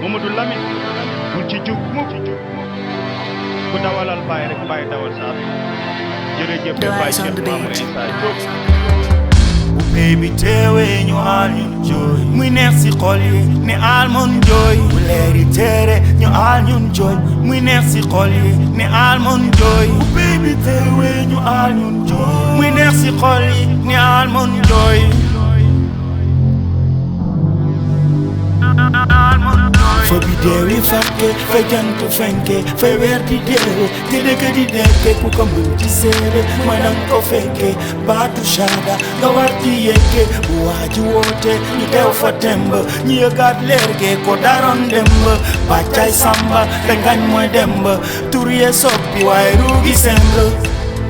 Mamadou Lamine bul ci jug mukk ku dawalal bàyyi rek bàyyi dawal saa bi jërëjëf Baye Cheikh Mamadou Issa Diop bu baby teewee ñu aal ñun jooy muy neex si xol yi ne Almond Joy bu leeri teere ñu aal ñun jooy muy neex si xol yi ne Almond Joy bu baby teewee ñu aal ñun jooy muy neex si xol yi ne Almond Joy fa biddeewi fàkke fa jant fenke fa weer di deewe te dëkk di dekke ku ko mën ci seede mooy nang ko fekke baatu shaada nga war di yekke bu waaji woote ñu teew fa temb ñu yëgaat leerge ko daroon demb bàccay samba te ngañ mooy demb tur ye soppi waaye ruugi semb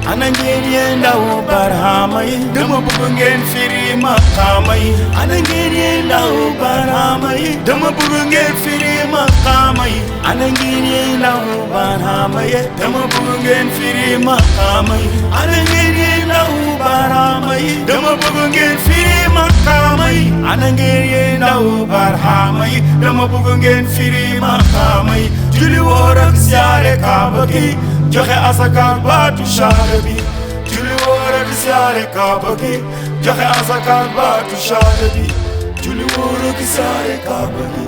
ana ngeen yee ndaw barhama yi dama bëgg ngeen firi maqaama yi ana ngeen yee ndaw barhama yi dama bëgg ngeen firi maqaama yi ana ngeen yee ndaw barhama yi dama bëgg ngeen firi maqaama yi ana ngeen yee ndaw barhama yi dama bëgg ngeen firi maqaama yi ana ngeen yee ndaw barhama yi dama bëgg ngeen firi maqaama yi julli woor ak siyaare kaaba gi joxe asaka baatu shaada bi julli woor ak siyaare kaaba gi joxe asaka baatu shaada bi julli woor ak siyaare kaaba gi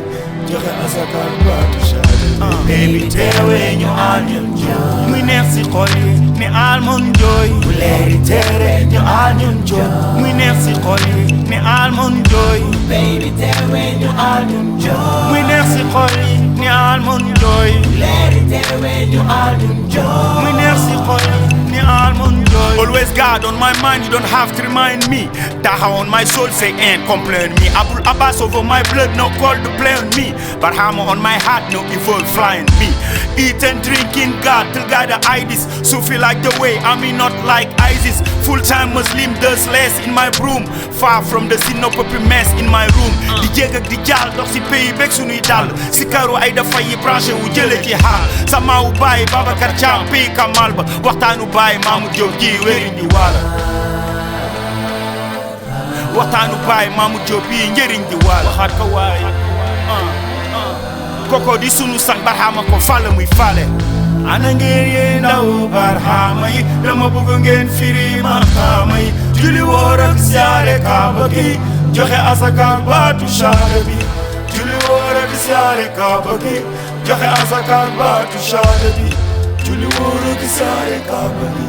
joxe asaka baatu shaada bi baby teewee ñu aal ñun jooy muy neex si xol yi ne Almond Joy bu leeri teere ñu aal ñun jooy muy neex si xol yi ne Almond Joy baby teewee ñu aal ñun jooy muy neex si xol yi ne Almond Joy leeri teewee ñu aal ñun jooy muy neex si xol yi ne Almond Joy always God on my mind, you don't have to remind me. Taha on my soul, say ain't complain me. Ilal Abat over my blood, no call to play on me. But hammer on my heart, no evil flying me. Eat and drink in God, till God the IDs. So feel like the way, I mean not like ISIS. Full-time Muslim does less in my room. Far from the sin, no puppy mess in my room. Di jégg ak di jàll dox si pays beeg sunuy dàll. Si karu ay dafay yi branché wu jële ci xaal. Sama wu Baye Babacar Thiam pays Kamal ba. Waxtaanu Baye Mamadou Diop ji wéri di wala. Waxtaanu Baye Mamadou Diop yi njëriñ di wala. Waxaat ko waay. Koko di sunu sang barhama ko fale muy fale. ana ngeen yee ndaw barhama yi dama bëgg ngeen firi maqaama yi julli woor ak siyaare kaaba gi joxe asaka baatu shaada bi julli woor ak siyaare kaaba gi joxe asaka baatu shaada bi julli woor ak siyaare kaaba gi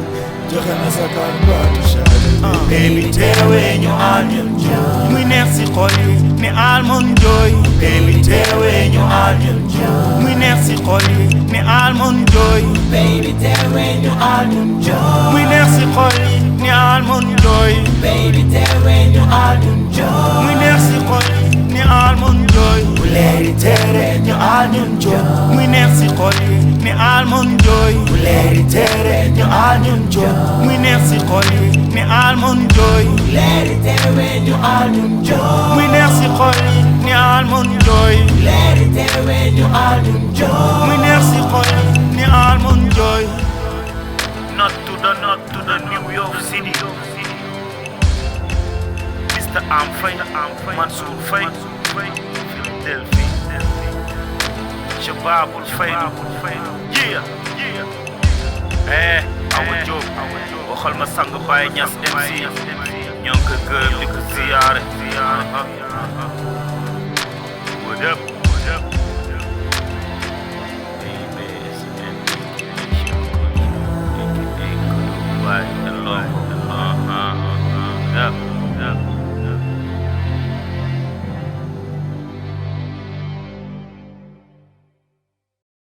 joxe asaka baatu shaada bi baby teewee ñu aal ñun jooy muy neex si xol yi ne Almond Joy baby teewee ñu aal ñun jooy muy neex si xol yi ne Almond Joy baby teewee ñu aal ñun jooy muy neex si xol yi ne Almond Joy baby teewee ñu aal ñun jooy muy neex si xol yi ne Almond Joy bu leeri teere ñu aal ñun jooy muy neex si xol yi ne Almond Joy bu leeri teere ñu aal ñun jooy muy neex si xol yi ne Almond Joy leeri teere ñu aal ñun jooy muy neex si xol yi ne Almond Joy leeri teere ñu aal ñun jooy muy neex si xol yi ne Almond Joy. Not to the New York City. Mr. Amfay, Mansour Fay, Philadelphia. Shababul Fay, yeah. Awa Diop, waxal ma sang Baye Niass MC. ñoo ngi ko gërëm di ko ziyaare. What up?